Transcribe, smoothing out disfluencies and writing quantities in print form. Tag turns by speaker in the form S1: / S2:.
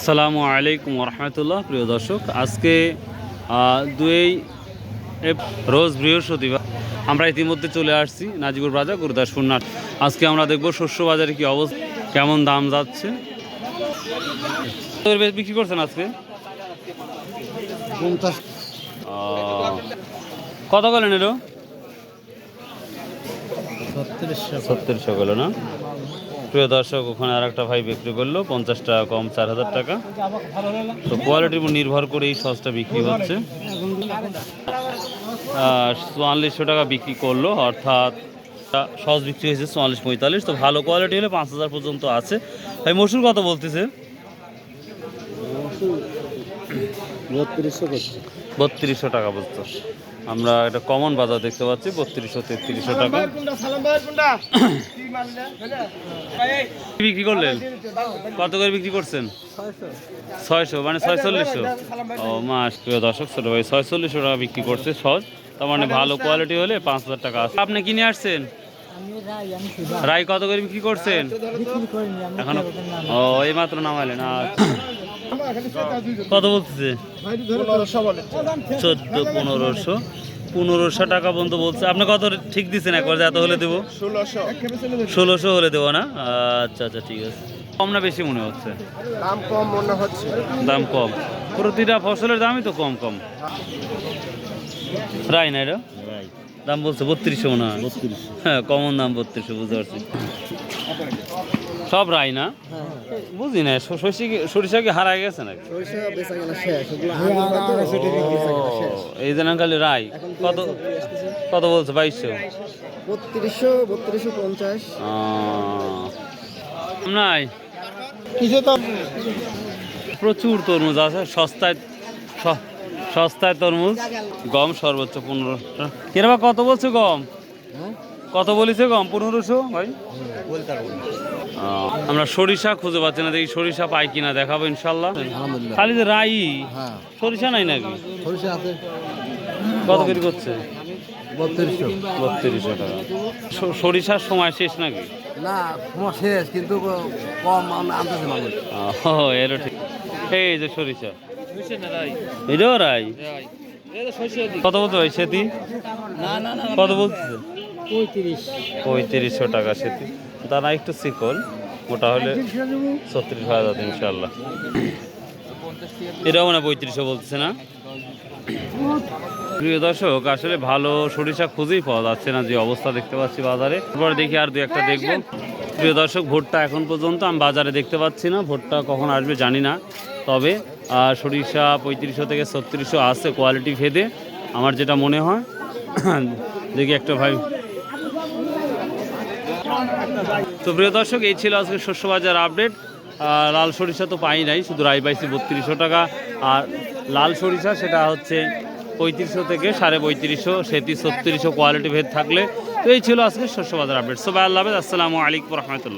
S1: আসসালামু আলাইকুম রহমতুল্লাহ। প্রিয় দর্শক, আজকে 2 রোজ বৃহস্পতিবার আমরা ইতিমধ্যে চলে আসছি নাজিপুর বাজার গুরুদাসপুর নাট। আজকে আমরা দেখব শস্য বাজারে কি অবস্থা, কেমন দাম যাচ্ছে। বিক্রি করছেন আজকে কত গেলেন? এলো 3600 গেল না? প্রিয় দর্শক, ওখানে আর একটা ভাই বিক্রি করলো 50 টাকা কম, 4000 টাকা। তো কোয়ালিটির উপর নির্ভর করে এই সসটা বিক্রি হচ্ছে। 4400 টাকা বিক্রি করলো, অর্থাৎ সস বিক্রি হয়েছে 44-45। তো ভালো কোয়ালিটি হলে 5000 পর্যন্ত আছে। ভাই মসুর কত বলতেছে? 3200 টাকা বলতো। আমরা একটা কমন বাজার দেখতে পাচ্ছি 3200-3300 টাকা বিক্রি করলেন। কত করে বিক্রি করছেন? 600, মানে 4600। ও মাস। প্রিয় দর্শক, ছোট ভাই 4600 টাকা বিক্রি করছে সহজ। তার মানে ভালো কোয়ালিটি হলে 5000 টাকা আছে। আপনি কিনে আসছেন? রাই কত করে বিক্রি করছেন এখন? ও এই মাত্র নামাইলেন। কত বলতেছে? 1500 টাকা পর্যন্ত বলছে। আপনি কত ঠিক দিচ্ছেন? একবার এত হলে দেবো? 1600 হলে দেবো না? আচ্ছা আচ্ছা, ঠিক আছে। কম না বেশি মনে হচ্ছে?
S2: দাম কম মনে হচ্ছে।
S1: দাম কম, প্রতিটা ফসলের দামই তো কম কম। রাই না এটা দাম বলছে 3200 মনে হয়। হ্যাঁ, কমন দাম 3200, বুঝতে পারছি। সব রাই না? বুঝি না, সরিষা কি হারায় গেছে নাকি? এই জন্য খালি রাই। কত কত বলছে? 2200,
S2: 3250
S1: নাই। প্রচুর তরমুজ আছে সস্তায়, সস্তায় তরমুজ। গম সর্বোচ্চ 1500। কিরবা কত বলছে গম? কত বলেছে গম? 1500 ভাই। আমরা সরিষা খুঁজে পাচ্ছি না, দেখি সরিষা পাই কিনা, দেখাবো ইনশাল্লাহ। খালি যে রাই, সরিষা নাই নাকি? কত করে করছে? 3200 টাকা। সরিষার সময় শেষ নাকি?
S2: না, সময় শেষ, কিন্তু কম আনতেছে মানুষ।
S1: এরও ঠিক। এই যে সরিষা, এটাও রাই। কত বলতে ভাই সেতি? কত বলতেছে? 3500 টাকা সেতি। দানা একটু চিকন, মোটা হলে 36,000 ইনশাল্লাহ। এটাও মানে 3500 বলতেছে না? প্রিয় দর্শক, আসলে ভালো সরিষা খুঁজেই পাওয়া যাচ্ছে না, যে অবস্থা দেখতে পাচ্ছি বাজারে। তারপরে দেখি আর 2-1টা দেখবো। প্রিয় দর্শক, ভোটটা এখন পর্যন্ত আমি বাজারে দেখতে পাচ্ছি না। ভোটটা কখন আসবে জানি না, তবে সরিষা 3500 থেকে 3600 আছে কোয়ালিটি ভেদে, আমার যেটা মনে হয়। দেখি একটা ভাই। তো প্রিয় দর্শক, এই ছিল আজকে শস্য বাজার আপডেট। লাল সরিষা তো পাই নাই, শুধু রাই পাইছি 3200 টাকা। আর লাল সরিষা সেটা হচ্ছে 3500 থেকে 3550, সেটি 3600 কোয়ালিটি ভেদ থাকলে। তো এই ছিল আজকে শস্য বাজার আপডেট। সবাই আল্লাহ হাফেজ, আসসালামু আলাইকুম রহমতুল্লাহ।